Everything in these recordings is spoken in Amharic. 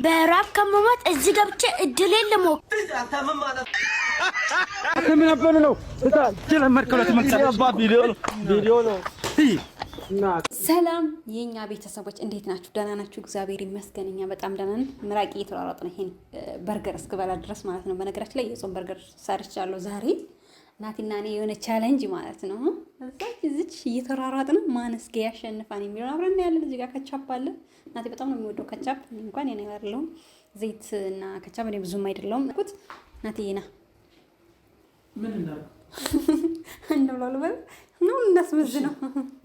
በራብ ከመሞት እዚህ ገብቼ እድሌን ልሞክ ምን አባሉ ነው ስለማርከለት ቪዲዮ ነው። ሰላም የኛ ቤተሰቦች እንዴት ናችሁ? ደህና ናችሁ? እግዚአብሔር ይመስገን እኛ በጣም ደህና ነን። ምራቂ እየተሯሯጥን ነው ይሄን በርገር እስክበላ ድረስ ማለት ነው። በነገራችን ላይ የጾም በርገር ሰርቻለሁ ዛሬ ናቲና እኔ የሆነ ቻሌንጅ ማለት ነው። እዚች እየተሯሯጥን ማን እስኪ ያሸንፋን የሚለውን አብረን ያለን። እዚህ ጋር ከቻፕ አለ። ናቲ በጣም ነው የሚወደው ከቻፕ፣ እንኳን የኔ አይደለም ዘይት እና ከቻፕ እኔ ብዙም አይደለም እኮት። ናቲና ምን እናደርግ እንደውላሉ ነው እንዳስመዝነው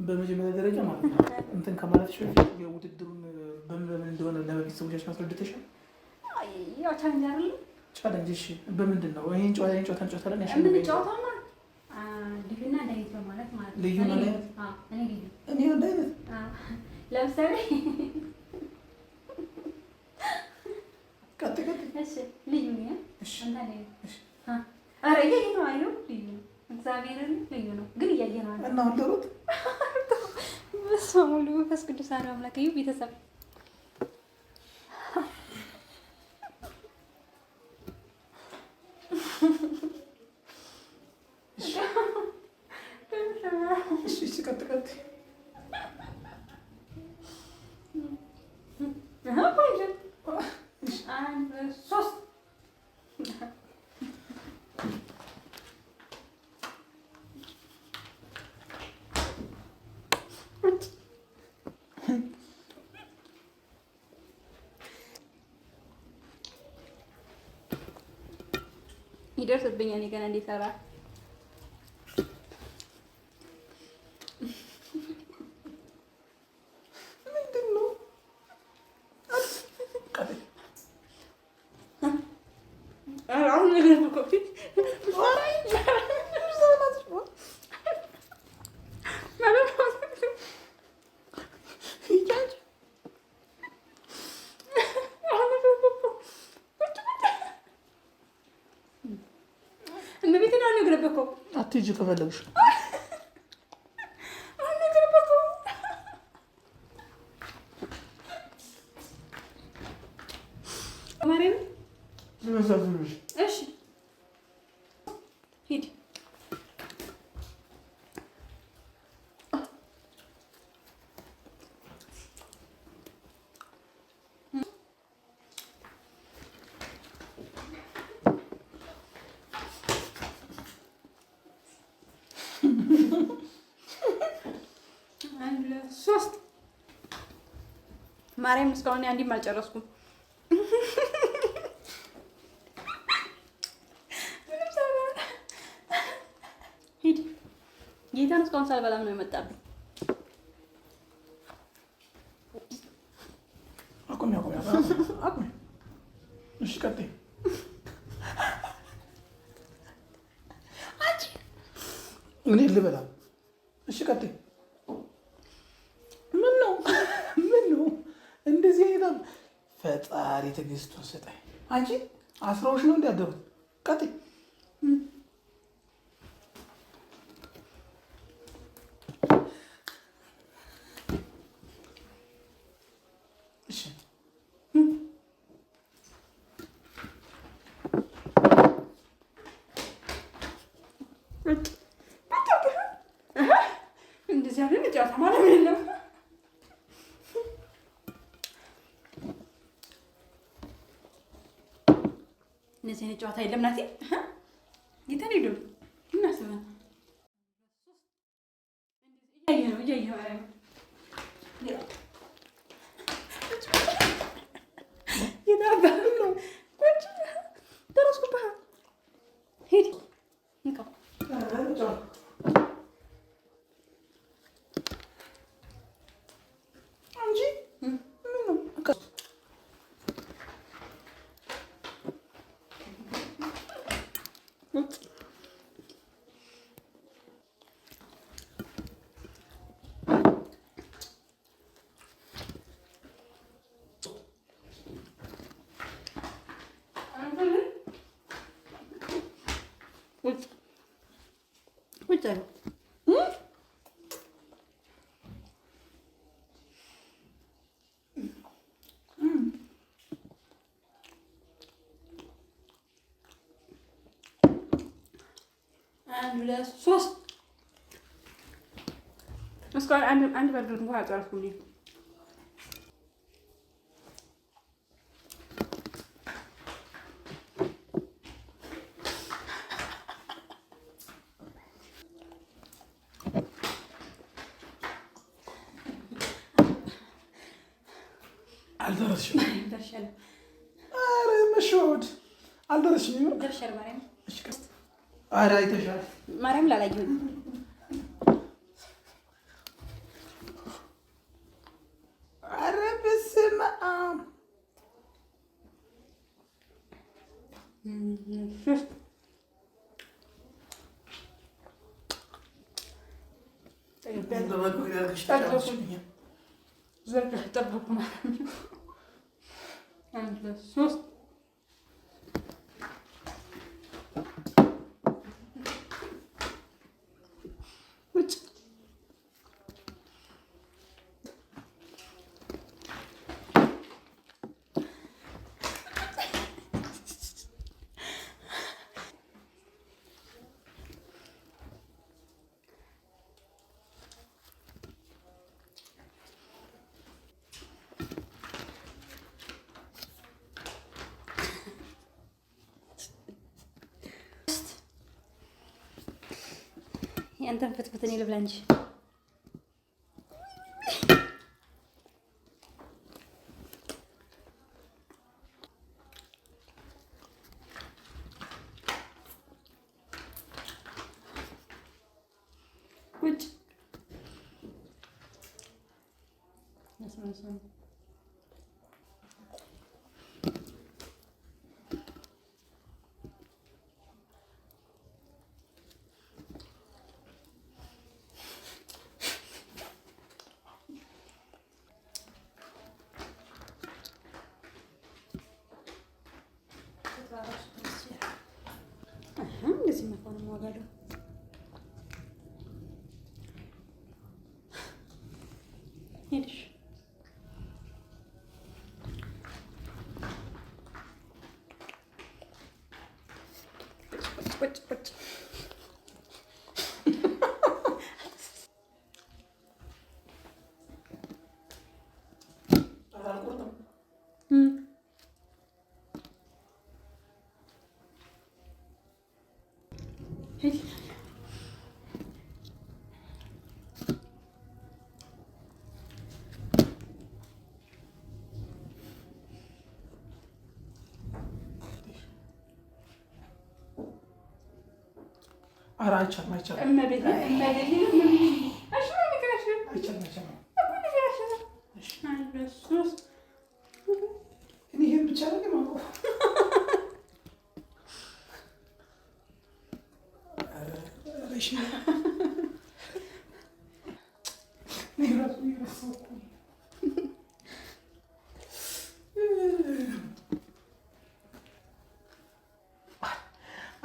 በመጀመሪያ ደረጃ ማለት ነው እንትን ከማለትሽ በፊት የውድድሩን በምን እንደሆነ ለቤተሰቦቻችን አስረድተሻል? ያው ቻሌንጅ አይደል? ቻሌንጅ እሺ፣ በምንድን ነው ይሄን ጨዋታ እንጨዋታለን? ያሸንፍ ምን ጨዋታው ነው? ልዩና ዳይት ማለት ማለት ልዩና ዳይት? እኔ ዳይት ለምሳሌ ቀጥ እሺ፣ ልዩ ነው። እሺ እሺ አረ ይሄ ነው አይደል? ልዩ እግዚአብሔርን ልዩ ነው ግን እያየነው ነው እና ወደሩት በስመ አብ ወመንፈስ ቅዱስ አሐዱ አምላክ። ይኸው ቤተሰብ እሺ ቀጥ ይደርስብኛል ገና እንዲሰራ ምንድነው? አሁን ነገር ኮፒ አትይጂ ከፈለግሽ እሺ ሂድ ሶስት ማርያም እስካሁን አንዴም አልጨረስኩም። ሂድ ጌታን እስካሁን ሳልበላም ነው የመጣብኝ። አቁሚ። እሺ ቀጥይ። እኔ ልበላ። እሺ ቀጥይ። እንደዚህ አይነት ፈጣሪ ትዕግስቱን ስጠኝ። አንቺ አስራዎች ነው እንዲያደሩት ቀጥይ። እሺ እንደዚህ አይነት ጨዋታ ማለት ነው። እነዚህ አይነት ጨዋታ የለም ናቲ። ጌታን ሄዶ እናስበ እያየ ነው ደረስኩብህ። ሂድ እንካው ቁጭ አንድ ሁለት ሶስት እስካሁን አንድ በርገር እንኳን አልጨረስኩም። አልደረስሽም። ኧረ መሸወድ አልደረስሽም። ደርሻለሁ ማርያም። ኧረ አይተሻል ማርያም ላላየሁኝ ኧረ በስመ አብ ጠበኩ ማለት ነው። አንድ ሁለት ሶስት ውጭ ያንተን ፍትፍት እኔ ልብላ እንጂ ውጭ እንደዚህ መሆን ዋጋለው ሄድሽ ቁጭ ቁጭ ኧረ አይቻልም አይቻልም። እኔ ይሄን ብቻ ነው የማውቀው።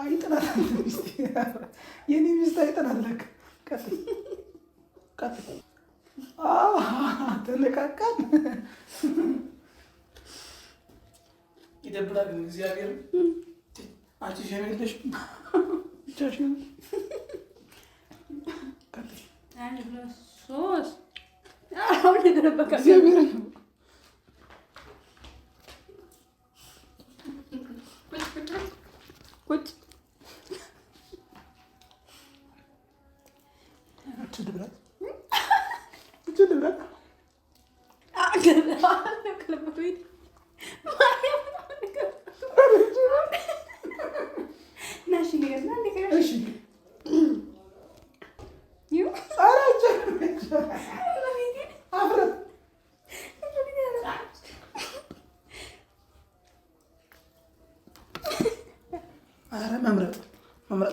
አይጥናት የኔ ሚስት አይጥናለክ። ቀጥል ቀጥል። ተነቃቃን። ይደብራል ግን እግዚአብሔር አንቺ ሸሜለሽ ብቻሽን። ቀጥል። አንድ ሁለት ሶስት አሁን የተደበቀ እግዚአብሔር ነው። ቁጭ መምረጥ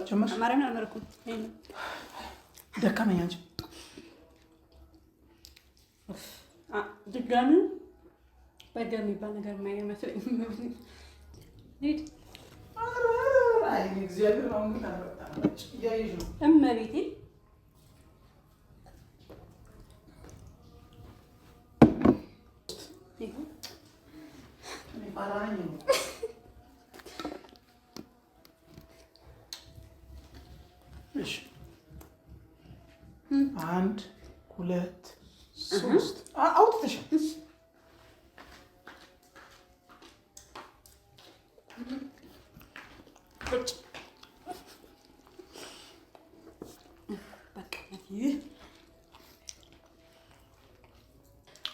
ጀመርሽ? ማርያምን አልመረኩም። ደከመኝ አንቺ ድጋሚ በርገር የሚባል ነገር የማይመስለኝ ሂድ። አይ እግዚአብሔር አሁን ግን አልመጣች እያየሽ ነው እመቤቴ። እሺ 1 2 3 አውጥተሻል።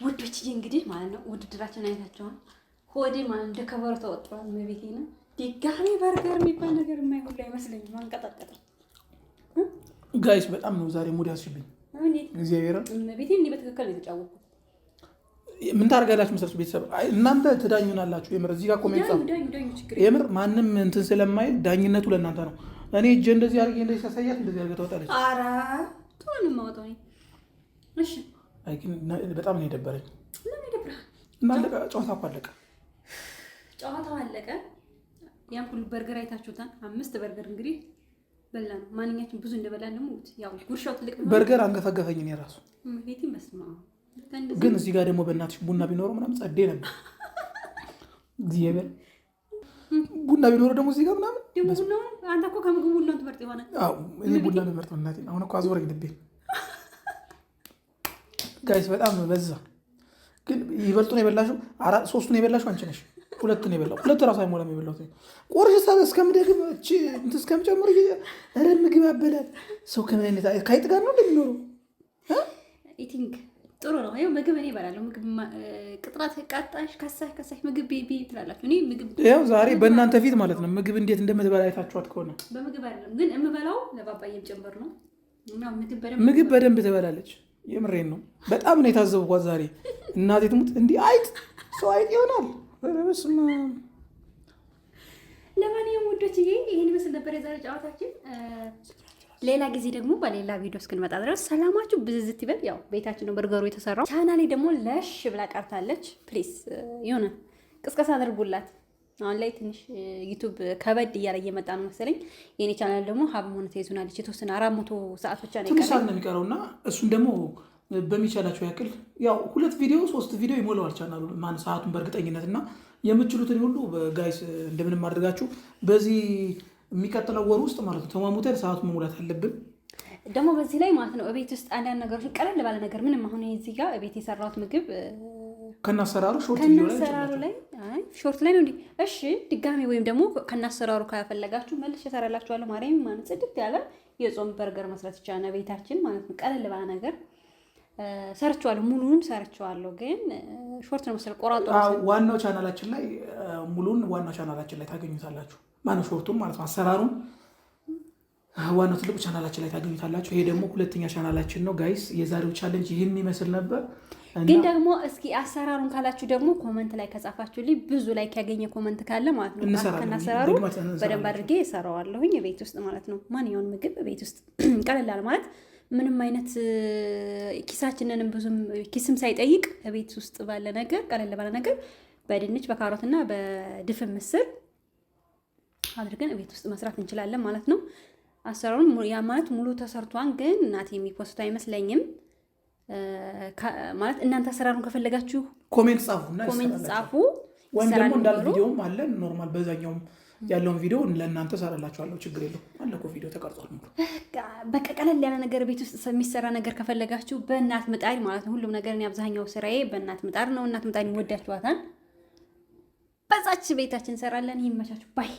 ውዶችዬ እንግዲህ ማለት ነው ውድድራችን አይታችኋል። ሆዴ ማለት እንደ ከበሮ ተወጥሯል። መቤቴ ነው ድጋሜ በርገር የሚባል ነገር የማይሆን አይመስለኝም። አንቀጣቀጠ ጋይስ በጣም ነው ዛሬ ሙድ ያስሽብኝ። እግዚአብሔር መቤቴ እንዲህ በትክክል ነው የተጫወኩት። ምን ታደርጋላችሁ መሰለሽ ቤተሰብ እናንተ ትዳኙናላችሁ። የምር እዚህ ጋር ኮሜንት ጻፉ። የምር ማንም እንትን ስለማይል ዳኝነቱ ለእናንተ ነው። እኔ እጄ እንደዚህ አድርጌ እንደዚህ ሳሳያት እንደዚህ አድርገህ ታወጣለች። ኧረ ጥሩ ነው የማወጣው እኔ። እሺ አይ ግን በጣም ነው የደበረኝ። ለምን ይደብራል? እናለቀ ጨዋታው እኮ አለቀ። ጨዋታው አለቀ። ያን ሁሉ በርገር አይታችሁታል። 5 በርገር እንግዲህ በላን። ማንኛችን ብዙ እንደበላን ደግሞ ያው ጉርሻው ትልቅ ነው። በርገር አንገፈገፈኝ እኔ ራሱ ቤቴ መስማ ግን እዚህ ጋር ደግሞ በእናትሽ ቡና ቢኖረው ምናምን ጸዴ ነበር። እግዚአብሔር ቡና ቢኖረው ደግሞ እዚህ ጋር ምናምን ደግሞ ቡናው አንተ እኮ ከምግቡ ቡናውን ትመርጥ ይሆናል። አዎ እኔ ቡና ነው የምመርጠው። እናቴ አሁን እኮ አዞረኝ ልቤ። ጋይስ በጣም በዛ። ግን ይበልጡን የበላሽው 3ቱን የበላሽው አንቺ ነሽ። 2 ነው የበላው። 2 ራሱ አይሞላም የበላው። ቆርሽ ሳለ እስከምደግም እቺ እንትን እስከምጨምር ኧረ ምግብ ያበላል ሰው ከምን አይነት ከአይጥ ጋር ነው እንደሚኖረው ኢቲንግ ጥሩ ነው። ይኸው ምግብ እኔ እበላለሁ። ምግብ ቅጥራት ቃጣሽ ከሳሽ ምግብ ቤቢ ትላላችሁ። እኔ ምግብ ያው ዛሬ በእናንተ ፊት ማለት ነው ምግብ እንዴት እንደምትበላ አይታችኋት ከሆነ በምግብ አይደለም ግን የምበላው ለባባዬም ጭምር ነው። እና ምግብ በደንብ ትበላለች። የምሬን ነው። በጣም ነው የታዘብኳት ዛሬ። እናቴ ትሙት እንዲህ አይጥ ሰው አይጥ ይሆናል። በስመ አብ። ለማንኛውም ውዶችዬ ይሄን ይመስል ነበር የዛሬ ጨዋታችን። ሌላ ጊዜ ደግሞ በሌላ ቪዲዮ እስክንመጣ ድረስ ሰላማችሁ ብዝዝት ይበል። ያው ቤታችን ነው በርገሩ የተሰራው። ቻናሌ ደግሞ ለሽ ብላ ቀርታለች። ፕሊስ የሆነ ቅስቀሳ አድርጉላት። አሁን ላይ ትንሽ ዩቱብ ከበድ እያለ እየመጣ ነው መሰለኝ። የኔ ቻናል ደግሞ ሀብ ሆነ ተይዙናለች። የተወሰነ 400 ሰዓት ብቻ ነው ትንሽ ሰዓት ነው የሚቀረውና እሱን ደግሞ በሚቻላቸው ያክል ያው 2 ቪዲዮ 3 ቪዲዮ ይሞላዋል ቻናሉ ማን ሰዓቱን በእርግጠኝነት እና የምትችሉትን ሁሉ ጋይስ እንደምንም አድርጋችሁ በዚህ የሚቀጥለው ወር ውስጥ ማለት ነው ተማሙተን ሰዓቱን መሙላት አለብን። ደግሞ በዚህ ላይ ማለት ነው እቤት ውስጥ አንዳንድ ነገሮች ቀለል ባለ ነገር ምንም አሁን እዚህ ጋር እቤት የሰራሁት ምግብ ከናሰራሩ ሾርት ላይ ነው እንዴ? እሺ ድጋሜ ወይም ደግሞ ከናሰራሩ ካፈለጋችሁ መልሼ እሰራላችኋለሁ። ማርያም ማለት ጽድት ያለ የጾም በርገር መስራት ይቻላል ቤታችን ማለት ነው። ቀለል ባለ ነገር ሰርቻለሁ። ሙሉን ሰርቻለሁ ግን ሾርት ነው መሰለኝ ቆራጦ። ዋናው ቻናላችን ላይ ሙሉን ዋናው ቻናላችን ላይ ታገኙታላችሁ። ማነው ሾርቱን ማለት ነው አሰራሩን ዋናው ትልቁ ቻናላችን ላይ ታገኙታላችሁ። ይሄ ደግሞ 2ኛ ቻናላችን ነው ጋይስ። የዛሬው ቻሌንጅ ይህን ይመስል ነበር። ግን ደግሞ እስኪ አሰራሩን ካላችሁ ደግሞ ኮመንት ላይ ከጻፋችሁልኝ ብዙ ላይክ ያገኘ ኮመንት ካለ ማለት ነው ከናሰራሩ በደንብ አድርጌ እሰራዋለሁኝ ቤት ውስጥ ማለት ነው። ማንኛውን ምግብ ቤት ውስጥ ቀለል ማለት ምንም አይነት ኪሳችንንም ብዙም ኪስም ሳይጠይቅ ቤት ውስጥ ባለ ነገር ቀለል ባለ ነገር በድንች በካሮትና በድፍን ምስር አድርገን ቤት ውስጥ መስራት እንችላለን ማለት ነው። አሰራሩን ያ ማለት ሙሉ ተሰርቷን ግን እናቴ የሚፖስቱ አይመስለኝም ማለት እናንተ አሰራሩን ከፈለጋችሁ ኮሜንት ጻፉ ወይም ደግሞ እንዳል ቪዲዮም አለ ኖርማል በዛኛውም ያለውን ቪዲዮ ለእናንተ ሰራላችኋለሁ። ችግር የለውም አለ እኮ ቪዲዮ ተቀርጿል። በቃ ቀለል ያለ ነገር ቤት ውስጥ የሚሰራ ነገር ከፈለጋችሁ በእናት ምጣድ ማለት ነው። ሁሉም ነገር እኔ አብዛኛው ስራዬ በእናት ምጣድ ነው። እናት ምጣድ ይወዳችኋታል። በዛች ቤታችን እንሰራለን። ይመቻችሁ ባይ